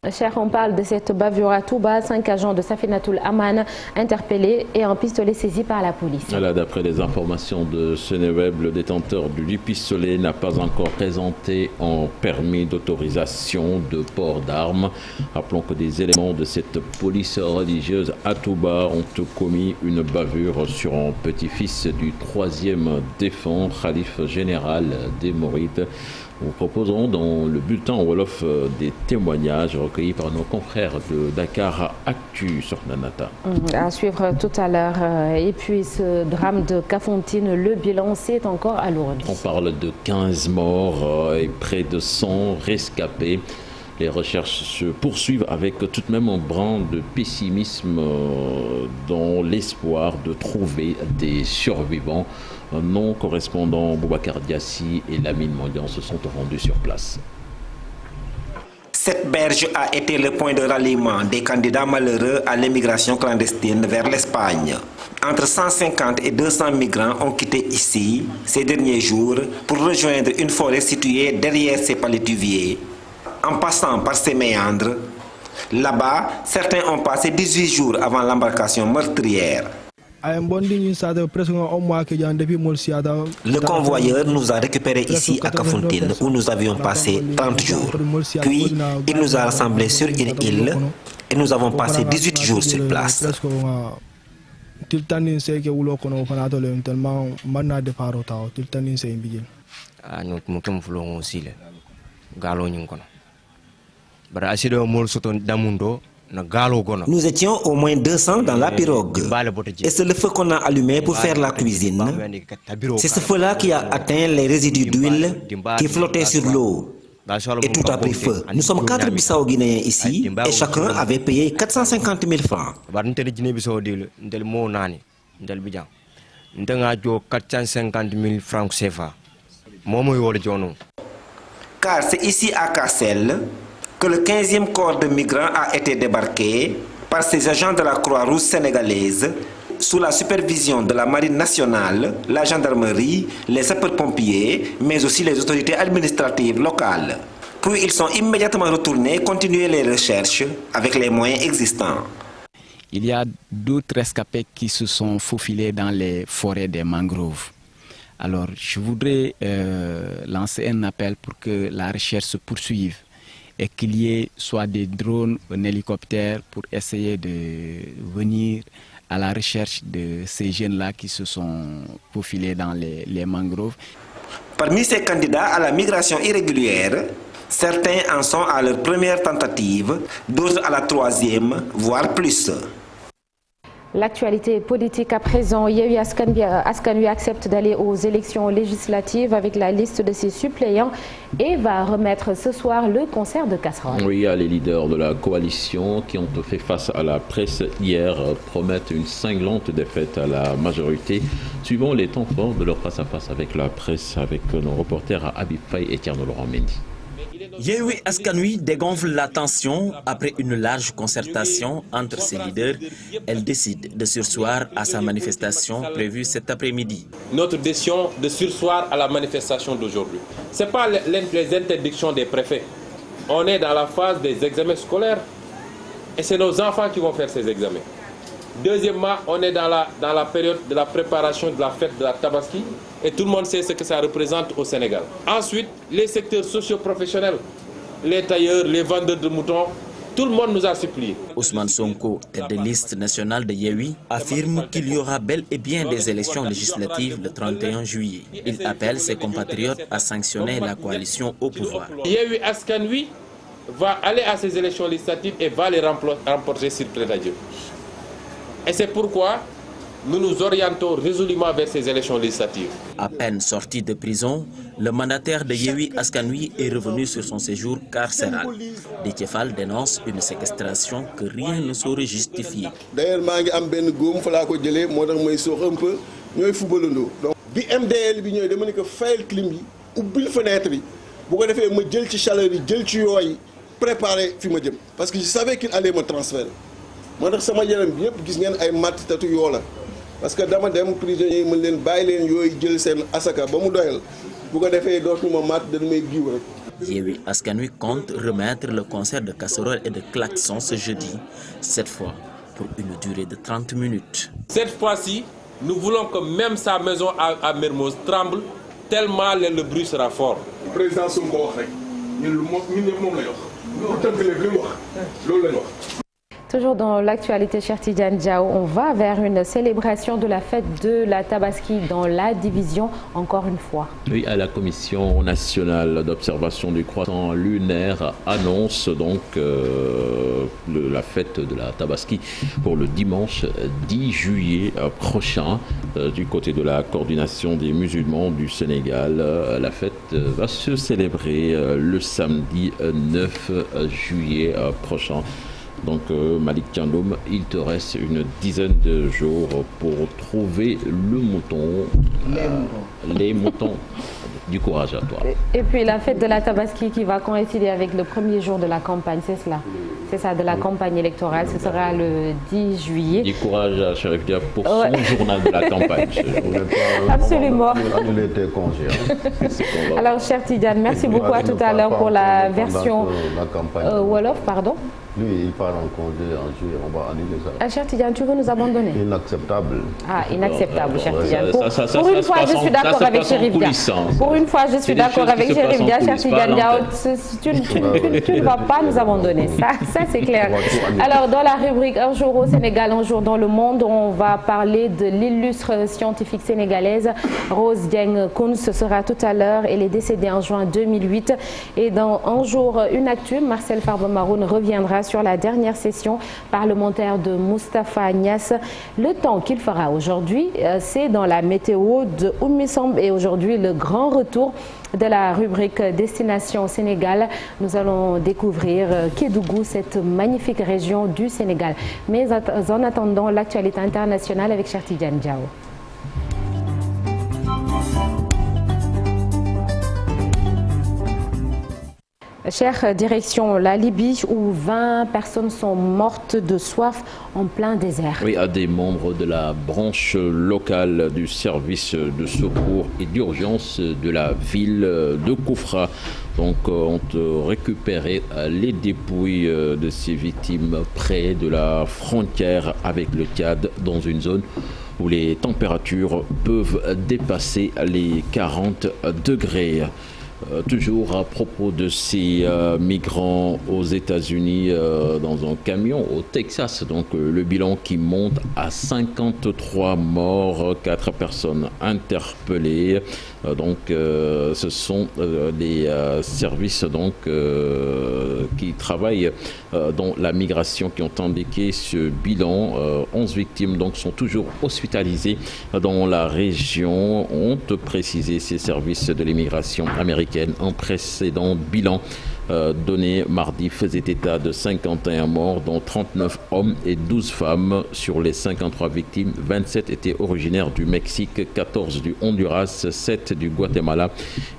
Cher, on parle de cette bavure à Touba. 5 agents de Safinatul Aman interpellés et un pistolet saisi par la police. Voilà, d'après les informations de Seneweb, le détenteur du pistolet n'a pas encore présenté un permis d'autorisation de port d'armes. Rappelons que des éléments de cette police religieuse à Touba ont commis une bavure sur un petit-fils du 3e défunt Khalif général des Mourides. Nous proposons dans le bulletin Wolof des témoignages recueillis par nos confrères de Dakar Actu sur Nanata. À suivre tout à l'heure. Et puis ce drame de Kafountine, le bilan s'est encore alourdi. On parle de 15 morts et près de 100 rescapés. Les recherches se poursuivent avec tout de même un brin de pessimisme dans l'espoir de trouver des survivants. Nos correspondants Boubacar Diassi et Lamine Mondian se sont rendus sur place. Cette berge a été le point de ralliement des candidats malheureux à l'immigration clandestine vers l'Espagne. Entre 150 et 200 migrants ont quitté ici ces derniers jours pour rejoindre une forêt située derrière ces palétuviers. En passant par ces méandres, là-bas, certains ont passé 18 jours avant l'embarcation meurtrière. Le convoyeur nous a récupérés ici à Kafountine où nous avions passé 30 jours. Puis, il nous a rassemblés sur une île et nous avons passé 18 jours sur place. Nous étions au moins 200 dans la pirogue. Et c'est le feu qu'on a allumé pour faire la cuisine. C'est ce feu-là qui a atteint les résidus d'huile qui flottaient sur l'eau. Et tout a pris feu. Nous sommes 4 Bissau-Guinéens ici et chacun avait payé 450 000 francs. 450 000 francs CFA. Car c'est ici à Kassel que le 15e corps de migrants a été débarqué par ces agents de la Croix-Rouge sénégalaise sous la supervision de la Marine nationale, la gendarmerie, les sapeurs-pompiers, mais aussi les autorités administratives locales. Puis ils sont immédiatement retournés continuer les recherches avec les moyens existants. Il y a d'autres rescapés qui se sont faufilés dans les forêts des mangroves. Alors je voudrais lancer un appel pour que la recherche se poursuive et qu'il y ait soit des drones, un hélicoptère pour essayer de venir à la recherche de ces jeunes-là qui se sont faufilés dans les mangroves. Parmi ces candidats à la migration irrégulière, certains en sont à leur première tentative, d'autres à la 3e, voire plus. L'actualité politique à présent, Yewwi Askan Wi accepte d'aller aux élections législatives avec la liste de ses suppléants et va remettre ce soir le concert de casseroles. Oui, les leaders de la coalition qui ont fait face à la presse hier promettent une cinglante défaite à la majorité, suivant les temps forts de leur face-à-face avec la presse, avec nos reporters Habib Faye et Tierno Laurent Mendy. Yewwi Askan Wi dégonfle la tension après une large concertation entre ses leaders. Elle décide de surseoir à sa manifestation prévue cet après-midi. Notre décision de surseoir à la manifestation d'aujourd'hui, ce n'est pas les interdictions des préfets. On est dans la phase des examens scolaires et c'est nos enfants qui vont faire ces examens. Deuxièmement, on est dans la période de la préparation de la fête de la Tabaski et tout le monde sait ce que ça représente au Sénégal. Ensuite, les secteurs socio-professionnels, les tailleurs, les vendeurs de moutons, tout le monde nous a supplié. Ousmane Sonko, tête de liste nationale de Yewwi, affirme qu'il y aura bel et bien des élections législatives le 31 juillet. Il appelle ses compatriotes à sanctionner la coalition au pouvoir. Yewwi Askan Wi va aller à ces élections législatives et va les remporter sur plaide à Dieu. Et c'est pourquoi nous nous orientons résolument vers ces élections législatives. À peine sorti de prison, le mandataire de Yewwi Askan Wi est revenu sur son séjour carcéral. Déthié Fall dénonce une séquestration que rien ne saurait justifier. D'ailleurs, je suis un goum, je suis un peu, je suis donc, bi MDL bi ñoy dama ne ko fayal clim bi ubbil fenêtre yi bu ko defee ma jël ci chaleur yi jël ci yoy préparer fi ma jëm parce que je savais qu'il allait me transférer. Moo tax sama yaram bi yëpp gis ngeen ay matt tatu yoo la parce que dama dem prisonniers yi mën leen bàyyi leen yooyu jël seen asaka ba mu doyal bu ko defee dootuma matt dañu may giiw rek. Yewwi Askan Wi compte remettre le concert de casseroles et de klaxons ce jeudi, cette fois pour une durée de 30 minutes. Cette fois-ci, nous voulons que même sa maison à Mermoz tremble tellement le bruit sera fort. président Sonko wax rek ñun ñëpp moom lay wax lu tënk léegi li mu wax loolu lañ wax. Toujours dans l'actualité, Cheikh Tidiane Diaw, on va vers une célébration de la fête de la Tabaski dans la division, encore une fois. Oui, à la Commission nationale d'observation du croissant lunaire annonce donc la fête de la Tabaski pour le dimanche 10 juillet prochain. Du côté de la coordination des musulmans du Sénégal, la fête va se célébrer le samedi 9 juillet prochain. Donc Malik Thiandoum, il te reste une dizaine de jours pour trouver le mouton, les moutons. Du courage à toi. Et puis la fête de la Tabaski qui va coïncider avec le premier jour de la campagne, c'est cela. C'est ça, de la campagne électorale. Ce sera le 10 juillet. Du courage à Cherif Dia pour son journal de la campagne. Absolument. Annuler tes congés. Alors, cher Tidiane, merci beaucoup à tout à l'heure pour la version Wolof, pardon. Lui, il part en congé en juillet, on va annuler ça. Cher Tidiane, tu veux nous abandonner? Inacceptable. Ah, inacceptable, cher Tidiane. Pour une fois, je suis d'accord avec Cherif Dia. Pour une fois, je suis d'accord avec Cherif Dia, cher Tidiane Dia. Tu ne vas pas nous abandonner. Ça c'est clair. Alors, dans la rubrique Un jour au Sénégal, un jour dans le monde, on va parler de l'illustre scientifique sénégalaise Rose Dieng Koun. Ce sera tout à l'heure. Elle est décédée en juin 2008. Et dans Un jour, une actu, Marcel Farba Maroun reviendra sur la dernière session parlementaire de Moustapha Niasse. Le temps qu'il fera aujourd'hui, c'est dans la météo de Oumissamb et aujourd'hui le grand retour de la rubrique Destination Sénégal. Nous allons découvrir Kédougou, cette magnifique région du Sénégal. Mais en attendant, l'actualité internationale avec Cheikh Tidiane Diaw. Chère direction la Libye où 20 personnes sont mortes de soif en plein désert. Oui, à des membres de la branche locale du service de secours et d'urgence de la ville de Koufra. Donc, ont récupéré les dépouilles de ces victimes près de la frontière avec le Tchad dans une zone où les températures peuvent dépasser les 40 degrés. Toujours à propos de ces migrants aux États-Unis dans un camion au Texas, donc le bilan qui monte à 53 morts, 4 personnes interpellées. Donc ce sont des services donc qui travaillent dans la migration qui ont indiqué ce bilan. 11 victimes donc sont toujours hospitalisées dans la région, ont précisé ces services de l'immigration américaine. Un précédent bilan donné mardi faisait état de 51 morts, dont 39 hommes et 12 femmes. Sur les 53 victimes, 27 étaient originaires du Mexique, 14 du Honduras, 7 du Guatemala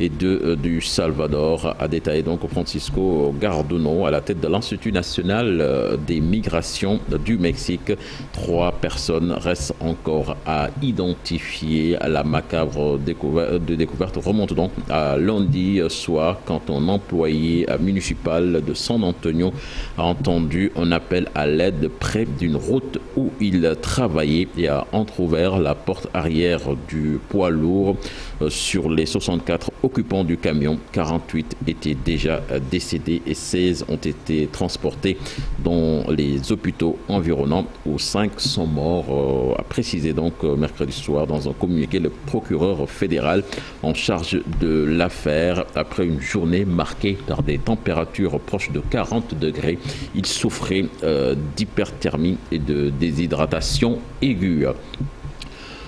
et 2 du Salvador, a détaillé donc Francisco Garduno à la tête de l'Institut national des migrations du Mexique. 3 personnes restent encore à identifier. La macabre découverte remonte donc à lundi soir quand un employé municipal de San Antonio a entendu un appel à l'aide près d'une route où il travaillait et a entrouvert la porte arrière du poids lourd. Sur les 64 occupants du camion, 48 étaient déjà décédés et 16 ont été transportés dans les hôpitaux environnants où 5 sont morts, a précisé donc mercredi soir dans un communiqué le procureur fédéral en charge de l'affaire. Après une journée marquée par des températures proches de 40 degrés, il souffrait d'hyperthermie et de déshydratation aiguë.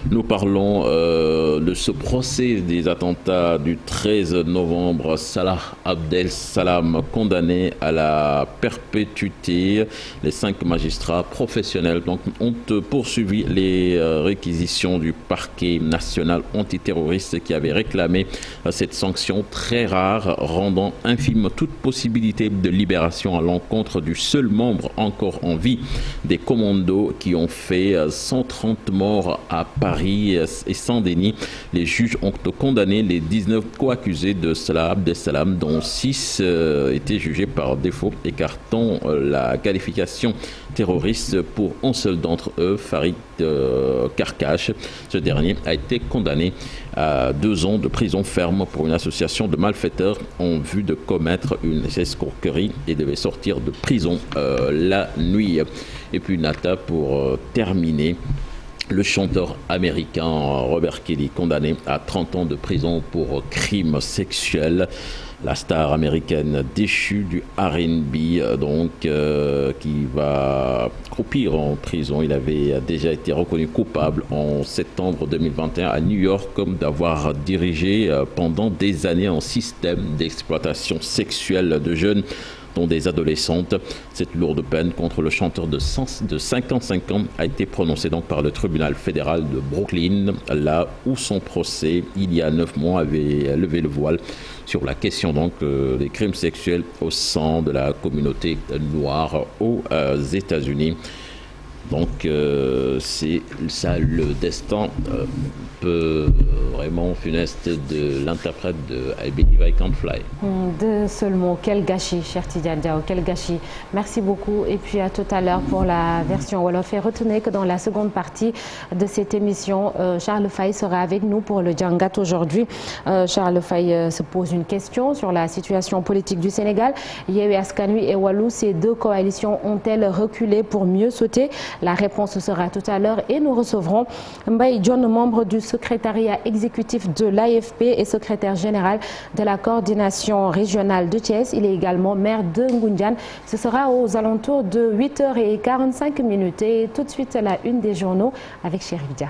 Nous parlons de ce procès des attentats du 13 novembre. Salah Abdel Salam, condamné à la perpétuité. Les 5 magistrats professionnels donc, ont poursuivi les réquisitions du parquet national antiterroriste qui avait réclamé cette sanction très rare, rendant infime toute possibilité de libération à l'encontre du seul membre encore en vie des commandos qui ont fait 130 morts à Paris Paris et Saint-Denis. Les juges ont condamné les 19 co-accusés de Salah Abdeslam, dont 6 étaient jugés par défaut, écartant la qualification terroriste pour un seul d'entre eux, Farid Karkash. Ce dernier a été condamné à 2 ans de prison ferme pour une association de malfaiteurs en vue de commettre une escroquerie et devait sortir de prison la nuit. Et puis Nata, pour terminer, le chanteur américain Robert Kelly, condamné à 30 ans de prison pour crime sexuel. La star américaine déchue du R&B, qui va croupir en prison. Il avait déjà été reconnu coupable en septembre 2021 à New York comme d'avoir dirigé pendant des années un système d'exploitation sexuelle de jeunes, dont des adolescentes. Cette lourde peine contre le chanteur de 55 ans a été prononcée donc par le tribunal fédéral de Brooklyn, là où son procès, il y a 9 mois, avait levé le voile sur la question des crimes sexuels au sein de la communauté noire aux États-Unis. Donc c'est ça le destin peu vraiment funeste de l'interprète de I Believe I Can Fly. De seulement, quel gâchis, cher Tidiane Diaw, quel gâchis. Merci beaucoup et puis à tout à l'heure pour la version Wolof. Et retenez que dans la seconde partie de cette émission, Charles Faye sera avec nous pour le Djangat aujourd'hui. Charles Faye se pose une question sur la situation politique du Sénégal. Yewwi Askan Wi et Wallu, ces 2 coalitions ont-elles reculé pour mieux sauter? La réponse sera tout à l'heure et nous recevrons Mbaye John, membre du secrétariat exécutif de l'AFP et secrétaire général de la coordination régionale de Thiès. Il est également maire de Ngoundiane. Ce sera aux alentours de 8h45. Et tout de suite, la une des journaux avec Chérif Dia.